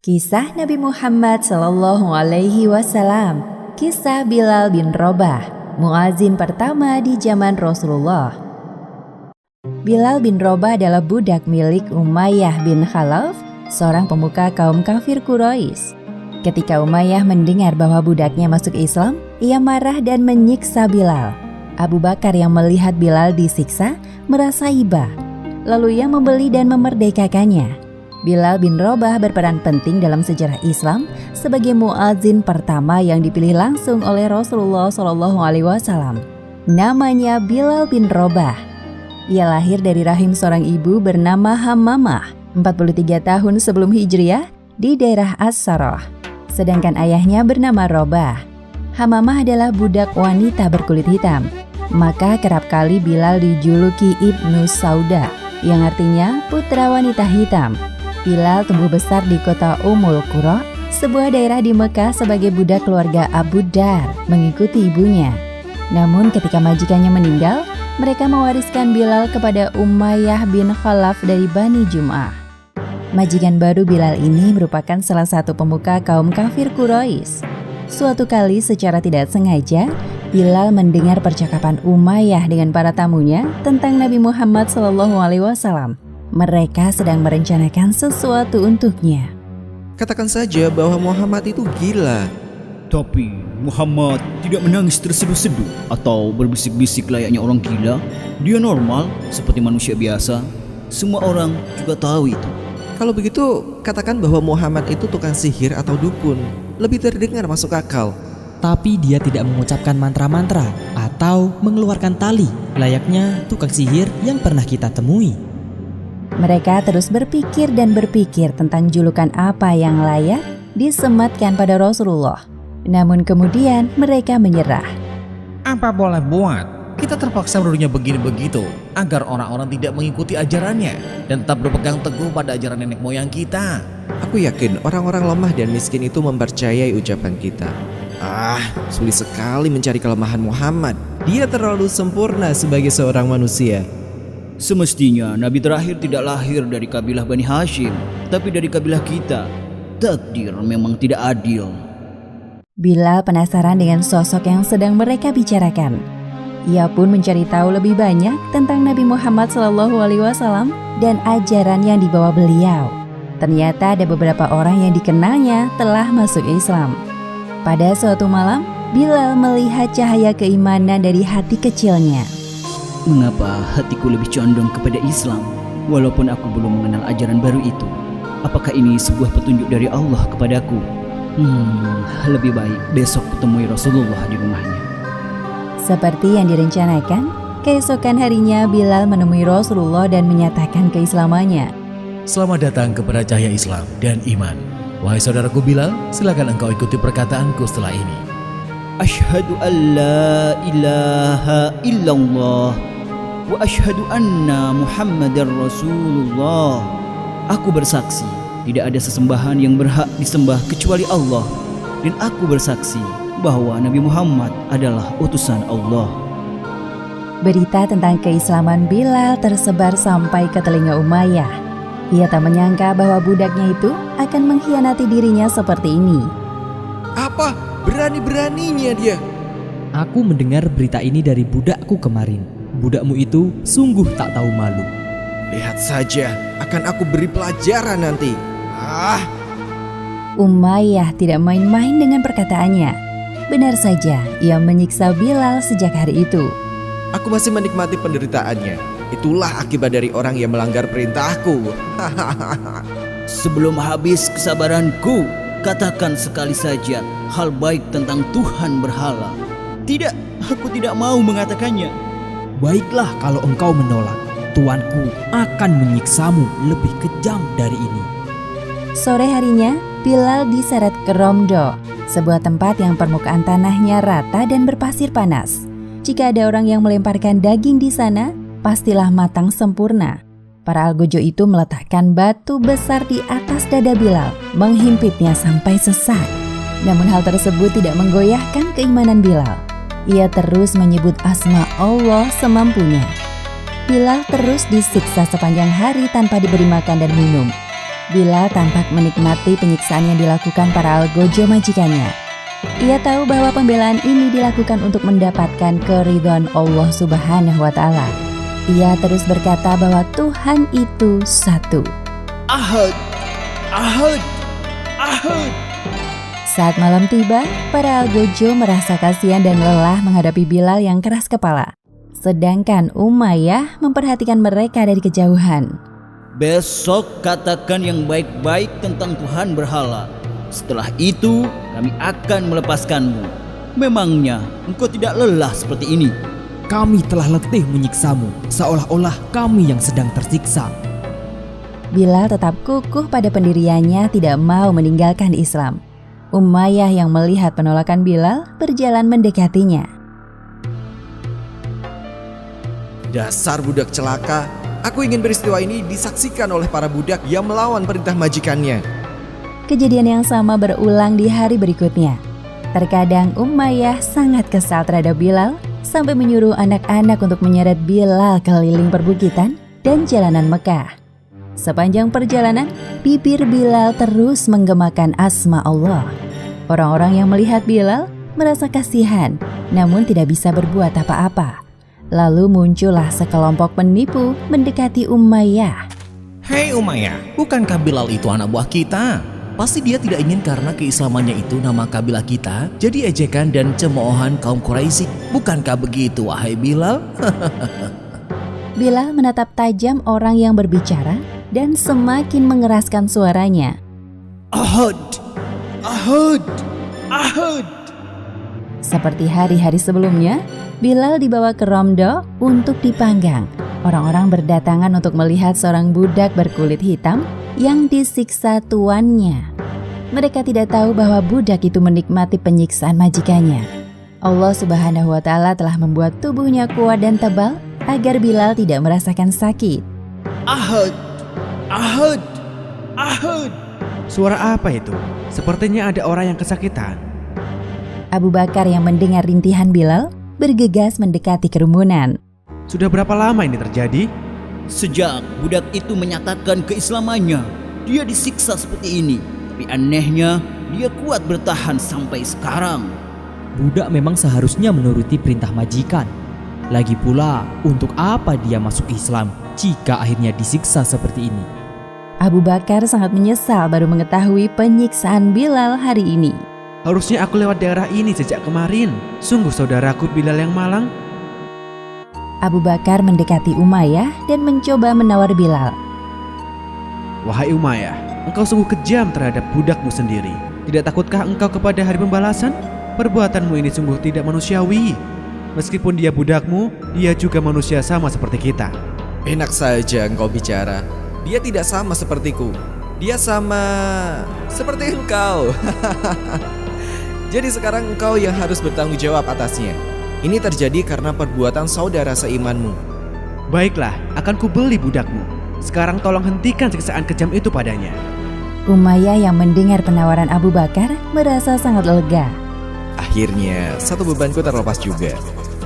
Kisah Nabi Muhammad SAW. Kisah Bilal bin Rabah, muazin pertama di zaman Rasulullah. Bilal bin Rabah adalah budak milik Umayyah bin Khalaf, seorang pemuka kaum kafir Quraisy. Ketika Umayyah mendengar bahwa budaknya masuk Islam, ia marah dan menyiksa Bilal. Abu Bakar yang melihat Bilal disiksa merasa iba, lalu ia membeli dan memerdekakannya. Bilal bin Rabah berperan penting dalam sejarah Islam sebagai muazin pertama yang dipilih langsung oleh Rasulullah SAW. Namanya Bilal bin Rabah. Ia lahir dari rahim seorang ibu bernama Hammamah 43 tahun sebelum Hijriah di daerah As-Sarah. Sedangkan ayahnya bernama Rabah. Hammamah adalah budak wanita berkulit hitam. Maka kerap kali Bilal dijuluki Ibnu Sauda, yang artinya putra wanita hitam. Bilal tumbuh besar di kota Ummul Qura, sebuah daerah di Mekah sebagai budak keluarga Abu Dar, mengikuti ibunya. Namun ketika majikannya meninggal, mereka mewariskan Bilal kepada Umayyah bin Khalaf dari Bani Jum'ah. Majikan baru Bilal ini merupakan salah satu pemuka kaum kafir Quraisy. Suatu kali secara tidak sengaja, Bilal mendengar percakapan Umayyah dengan para tamunya tentang Nabi Muhammad SAW. Mereka sedang merencanakan sesuatu untuknya. Katakan saja bahwa Muhammad itu gila. Tapi Muhammad tidak menangis terseduh-seduh atau berbisik-bisik layaknya orang gila. Dia normal seperti manusia biasa. Semua orang juga tahu itu. Kalau begitu, katakan bahwa Muhammad itu tukang sihir atau dukun. Lebih terdengar masuk akal. Tapi dia tidak mengucapkan mantra-mantra atau mengeluarkan tali layaknya tukang sihir yang pernah kita temui. Mereka terus berpikir dan berpikir tentang julukan apa yang layak disematkan pada Rasulullah. Namun kemudian mereka menyerah. Apa boleh buat? Kita terpaksa menuduhnya begini-begitu agar orang-orang tidak mengikuti ajarannya dan tetap berpegang teguh pada ajaran nenek moyang kita. Aku yakin orang-orang lemah dan miskin itu mempercayai ucapan kita. Sulit sekali mencari kelemahan Muhammad. Dia terlalu sempurna sebagai seorang manusia. Semestinya Nabi terakhir tidak lahir dari kabilah Bani Hashim, tapi dari kabilah kita. Takdir memang tidak adil. Bilal penasaran dengan sosok yang sedang mereka bicarakan. Ia pun mencari tahu lebih banyak tentang Nabi Muhammad SAW dan ajaran yang dibawa beliau. Ternyata ada beberapa orang yang dikenalnya telah masuk Islam. Pada suatu malam, Bilal melihat cahaya keimanan dari hati kecilnya. Mengapa hatiku lebih condong kepada Islam walaupun aku belum mengenal ajaran baru itu? Apakah ini sebuah petunjuk dari Allah kepadaku? Lebih baik besok kutemui Rasulullah di rumahnya. Seperti yang direncanakan, keesokan harinya Bilal menemui Rasulullah dan menyatakan keislamannya. Selamat datang kepada cahaya Islam dan iman. Wahai saudaraku Bilal, silakan engkau ikuti perkataanku setelah ini. Asyhadu an la ilaha illallah wa asyhadu anna Muhammadar Rasulullah. Aku bersaksi tidak ada sesembahan yang berhak disembah kecuali Allah, dan aku bersaksi bahwa Nabi Muhammad adalah utusan Allah. Berita tentang keislaman Bilal tersebar sampai ke telinga Umayyah. Ia tak menyangka bahwa budaknya itu akan mengkhianati dirinya seperti ini. Apa? Berani-beraninya dia. Aku mendengar berita ini dari budakku kemarin. Budakmu itu sungguh tak tahu malu. Lihat saja, akan aku beri pelajaran nanti. Umayyah tidak main-main dengan perkataannya. Benar saja, ia menyiksa Bilal sejak hari itu. Aku masih menikmati penderitaannya. Itulah akibat dari orang yang melanggar perintahku. Sebelum habis kesabaranku, katakan sekali saja hal baik tentang Tuhan berhala. Tidak, aku tidak mau mengatakannya. Baiklah kalau engkau menolak. Tuanku akan menyiksamu lebih kejam dari ini. Sore harinya, Bilal diseret ke Romdo, sebuah tempat yang permukaan tanahnya rata dan berpasir panas. Jika ada orang yang melemparkan daging di sana, pastilah matang sempurna. Para algojo itu meletakkan batu besar di atas dada Bilal, menghimpitnya sampai sesak. Namun hal tersebut tidak menggoyahkan keimanan Bilal. Ia terus menyebut asma Allah semampunya. Bilal terus disiksa sepanjang hari tanpa diberi makan dan minum. Bilal tampak menikmati penyiksaan yang dilakukan para algojo majikannya. Ia tahu bahwa pembelaan ini dilakukan untuk mendapatkan keridhaan Allah Subhanahu wa Ta'ala. Ia terus berkata bahwa Tuhan itu satu. Ahad, Ahad, Ahad. Saat malam tiba, para algojo merasa kasihan dan lelah menghadapi Bilal yang keras kepala. Sedangkan Umayyah memperhatikan mereka dari kejauhan. Besok katakan yang baik-baik tentang Tuhan berhala. Setelah itu kami akan melepaskanmu. Memangnya engkau tidak lelah seperti ini? Kami telah letih menyiksamu, seolah-olah kami yang sedang tersiksa. Bilal tetap kukuh pada pendiriannya, tidak mau meninggalkan Islam. Umayyah yang melihat penolakan Bilal berjalan mendekatinya. Dasar budak celaka. Aku ingin peristiwa ini disaksikan oleh para budak yang melawan perintah majikannya. Kejadian yang sama berulang di hari berikutnya. Terkadang Umayyah sangat kesal terhadap Bilal sampai menyuruh anak-anak untuk menyeret Bilal keliling perbukitan dan jalanan Mekah. Sepanjang perjalanan, bibir Bilal terus menggemakan asma Allah. Orang-orang yang melihat Bilal merasa kasihan, namun tidak bisa berbuat apa-apa. Lalu muncullah sekelompok penipu mendekati Umayyah. Hei Umayyah, bukankah Bilal itu anak buah kita? Pasti dia tidak ingin karena keislamannya itu nama kabilah kita jadi ejekan dan cemoohan kaum Quraisy. Bukankah begitu, wahai Bilal? Bilal menatap tajam orang yang berbicara dan semakin mengeraskan suaranya. Ahad, Ahad, Ahad. Seperti hari-hari sebelumnya, Bilal dibawa ke Romdo untuk dipanggang. Orang-orang berdatangan untuk melihat seorang budak berkulit hitam yang disiksa tuannya. Mereka tidak tahu bahwa budak itu menikmati penyiksaan majikannya. Allah Subhanahu wa Ta'ala telah membuat tubuhnya kuat dan tebal agar Bilal tidak merasakan sakit. Ahad, Ahad, Ahad. Suara apa itu? Sepertinya ada orang yang kesakitan. Abu Bakar yang mendengar rintihan Bilal bergegas mendekati kerumunan. Sudah berapa lama ini terjadi? Sejak budak itu menyatakan keislamannya, dia disiksa seperti ini. Tapi anehnya, dia kuat bertahan sampai sekarang. Budak memang seharusnya menuruti perintah majikan. Lagi pula, untuk apa dia masuk Islam jika akhirnya disiksa seperti ini? Abu Bakar sangat menyesal baru mengetahui penyiksaan Bilal hari ini. Harusnya aku lewat daerah ini sejak kemarin. Sungguh saudaraku Bilal yang malang. Abu Bakar mendekati Umayyah dan mencoba menawar Bilal. Wahai Umayyah, engkau sungguh kejam terhadap budakmu sendiri. Tidak takutkah engkau kepada hari pembalasan? Perbuatanmu ini sungguh tidak manusiawi. Meskipun dia budakmu, dia juga manusia sama seperti kita. Enak saja engkau bicara. Dia tidak sama sepertiku. Dia sama seperti engkau. Jadi sekarang engkau yang harus bertanggung jawab atasnya. Ini terjadi karena perbuatan saudara seimanmu. Baiklah, akan kubeli budakmu. Sekarang tolong hentikan siksaan kejam itu padanya. Umayyah yang mendengar penawaran Abu Bakar merasa sangat lega. Akhirnya, satu bebanku terlepas juga.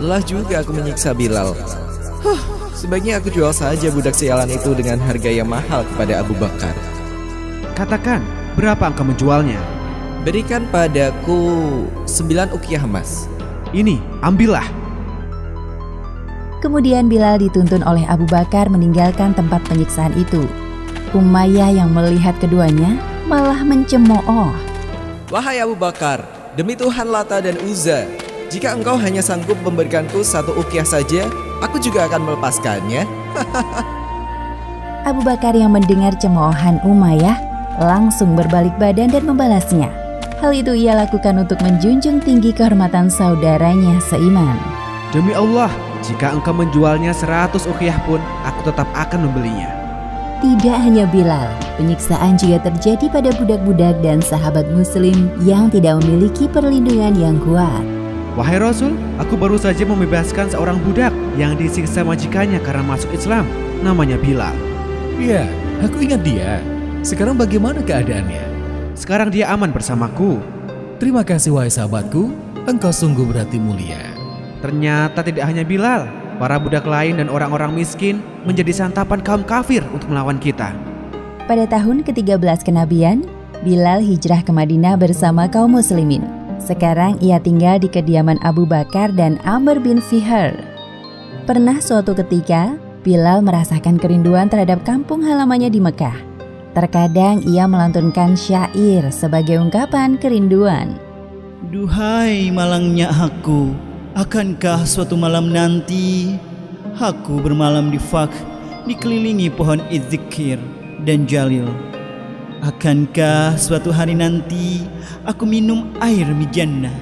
Lelah juga aku menyiksa Bilal. Sebaiknya aku jual saja budak sialan itu dengan harga yang mahal kepada Abu Bakar. Katakan, berapa engkau menjualnya? Berikan padaku 9 ukiah emas. Ini, ambillah. Kemudian Bilal dituntun oleh Abu Bakar meninggalkan tempat penyiksaan itu. Umayyah yang melihat keduanya malah mencemooh. Wahai Abu Bakar, demi Tuhan Lata dan Uzza, jika engkau hanya sanggup memberikanku 1 ukiah saja, aku juga akan melepaskannya. Abu Bakar yang mendengar cemoohan Umayyah langsung berbalik badan dan membalasnya. Hal itu ia lakukan untuk menjunjung tinggi kehormatan saudaranya seiman. Demi Allah, jika engkau menjualnya 100 ukiah pun, aku tetap akan membelinya. Tidak hanya Bilal, penyiksaan juga terjadi pada budak-budak dan sahabat muslim yang tidak memiliki perlindungan yang kuat. Wahai Rasul, aku baru saja membebaskan seorang budak yang disiksa majikannya karena masuk Islam. Namanya Bilal. Iya, aku ingat dia. Sekarang bagaimana keadaannya? Sekarang dia aman bersamaku. Terima kasih wahai sahabatku, engkau sungguh berarti mulia. Ternyata tidak hanya Bilal, para budak lain dan orang-orang miskin menjadi santapan kaum kafir untuk melawan kita. Pada tahun ke-13 kenabian, Bilal hijrah ke Madinah bersama kaum muslimin. Sekarang ia tinggal di kediaman Abu Bakar dan Amr bin Fihr. Pernah suatu ketika, Bilal merasakan kerinduan terhadap kampung halamannya di Mekah. Terkadang ia melantunkan syair sebagai ungkapan kerinduan. Duhai malangnya aku, akankah suatu malam nanti aku bermalam di Fak, dikelilingi pohon izzikir dan jalil? Akankah suatu hari nanti aku minum air mijannah?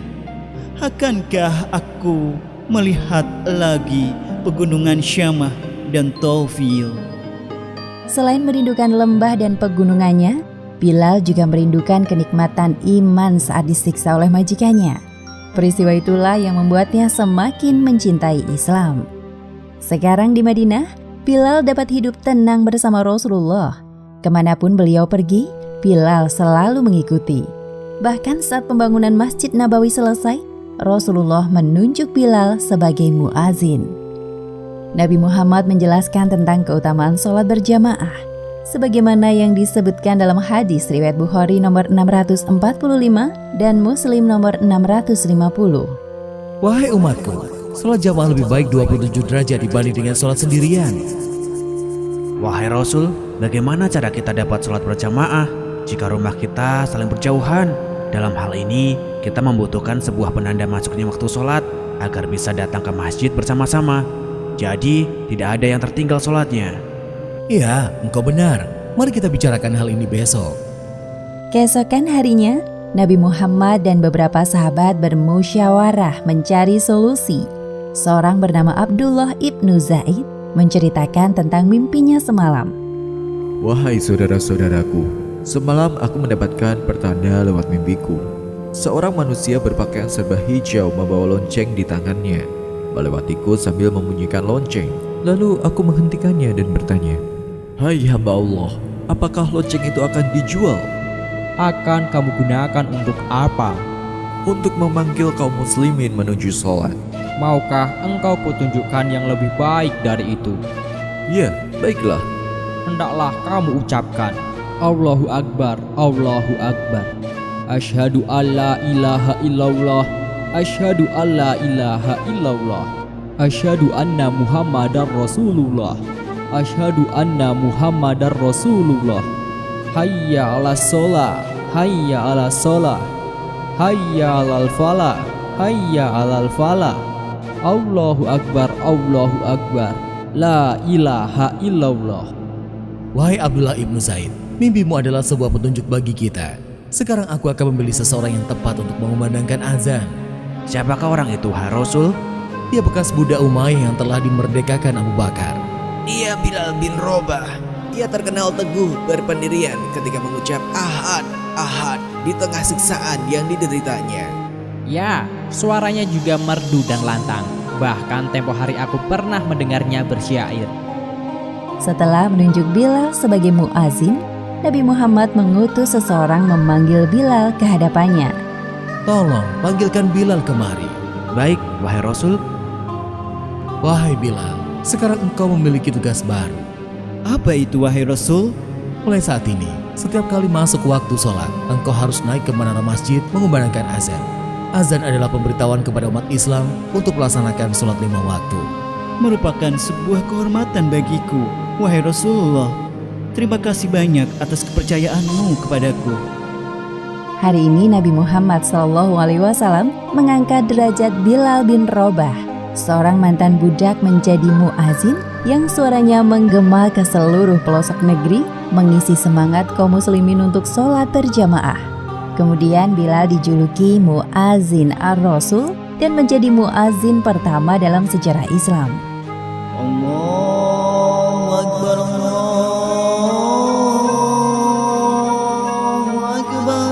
Akankah aku melihat lagi pegunungan Syamah dan Taufil? Selain merindukan lembah dan pegunungannya, Bilal juga merindukan kenikmatan iman saat disiksa oleh majikannya. Peristiwa itulah yang membuatnya semakin mencintai Islam. Sekarang di Madinah, Bilal dapat hidup tenang bersama Rasulullah. Kemanapun beliau pergi, Bilal selalu mengikuti. Bahkan saat pembangunan Masjid Nabawi selesai, Rasulullah menunjuk Bilal sebagai muazin. Nabi Muhammad menjelaskan tentang keutamaan sholat berjamaah, sebagaimana yang disebutkan dalam hadis riwayat Bukhari nomor 645 dan Muslim nomor 650. Wahai umatku, sholat jamaah lebih baik 27 derajat dibanding dengan sholat sendirian. Wahai Rasul, bagaimana cara kita dapat sholat berjamaah jika rumah kita saling berjauhan? Dalam hal ini, kita membutuhkan sebuah penanda masuknya waktu sholat agar bisa datang ke masjid bersama-sama. Jadi, tidak ada yang tertinggal sholatnya. Iya, engkau benar. Mari kita bicarakan hal ini besok. Keesokan harinya, Nabi Muhammad dan beberapa sahabat bermusyawarah mencari solusi. Seorang bernama Abdullah ibnu Zaid menceritakan tentang mimpinya semalam. Wahai saudara-saudaraku, semalam aku mendapatkan pertanda lewat mimpiku. Seorang manusia berpakaian serba hijau membawa lonceng di tangannya, melewatiku sambil membunyikan lonceng. Lalu aku menghentikannya dan bertanya, "Hai hamba Allah, apakah lonceng itu akan dijual?" Akan kamu gunakan untuk apa? "Untuk memanggil kaum muslimin menuju sholat." Maukah engkau kutunjukkan yang lebih baik dari itu? "Ya, baiklah." Hendaklah kamu ucapkan, Allahu Akbar, Allahu Akbar. Asyhadu alla ilaha illallah, asyhadu alla ilaha illallah. Asyhadu anna Muhammadar Rasulullah. Asyhadu anna Muhammadar Rasulullah. Hayya 'alas shalah, hayya 'alas shalah. Hayya 'alal falah, hayya 'alal falah. Allahu Akbar, Allahu Akbar. La ilaha illallah. Wahai Abdullah ibnu Zaid, mimpimu adalah sebuah petunjuk bagi kita. Sekarang aku akan memilih seseorang yang tepat untuk mengumandangkan azan. Siapakah orang itu, hai Rasul? Dia bekas budak Umayyah yang telah dimerdekakan Abu Bakar. Dia Bilal bin Robah. Ia terkenal teguh berpendirian ketika mengucap ahad, ahad di tengah siksaan yang dideritanya. Ya, suaranya juga merdu dan lantang. Bahkan tempo hari aku pernah mendengarnya bersyair. Setelah menunjuk Bilal sebagai muazin, Nabi Muhammad mengutus seseorang memanggil Bilal ke hadapannya. Tolong panggilkan Bilal kemari. Baik, wahai Rasul. Wahai Bilal, sekarang engkau memiliki tugas baru. Apa itu wahai Rasul? Mulai saat ini, setiap kali masuk waktu sholat, engkau harus naik ke menara masjid mengumandangkan azan. Azan adalah pemberitahuan kepada umat Islam untuk melaksanakan sholat 5 waktu. Merupakan sebuah kehormatan bagiku, wahai Rasulullah. Terima kasih banyak atas kepercayaanmu kepadaku. Hari ini Nabi Muhammad SAW mengangkat derajat Bilal bin Robah, seorang mantan budak menjadi muazin yang suaranya menggema ke seluruh pelosok negeri, mengisi semangat kaum muslimin untuk sholat berjamaah. Kemudian Bilal dijuluki muazin ar-Rasul dan menjadi muazin pertama dalam sejarah Islam. Allahu Akbar, Allahu Akbar,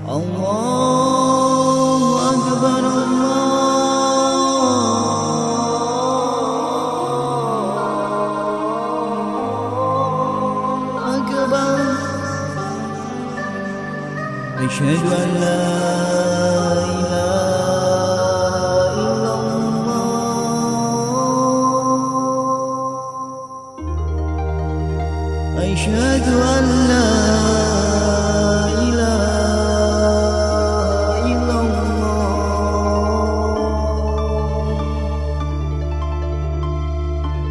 Allahu Akbar, Allahu Akbar. Asyhadu an la ilaha illallah. أشهد أن لا إله إلا الله.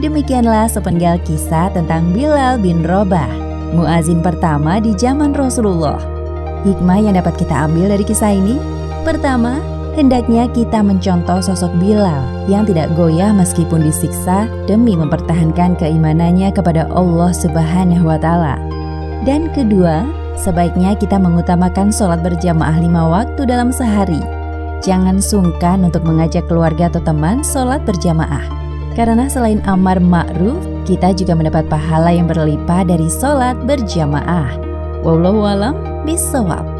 Demikianlah sepenggal kisah tentang Bilal bin Rabah, muazin pertama di zaman Rasulullah. Hikmah yang dapat kita ambil dari kisah ini: pertama, hendaknya kita mencontoh sosok Bilal yang tidak goyah meskipun disiksa demi mempertahankan keimanannya kepada Allah Subhanahu wa Ta'ala. Dan kedua, sebaiknya kita mengutamakan sholat berjamaah 5 waktu dalam sehari. Jangan sungkan untuk mengajak keluarga atau teman sholat berjamaah, karena selain amar ma'ruf, kita juga mendapat pahala yang berlimpah dari sholat berjamaah. Wallahu a'lam bishawab.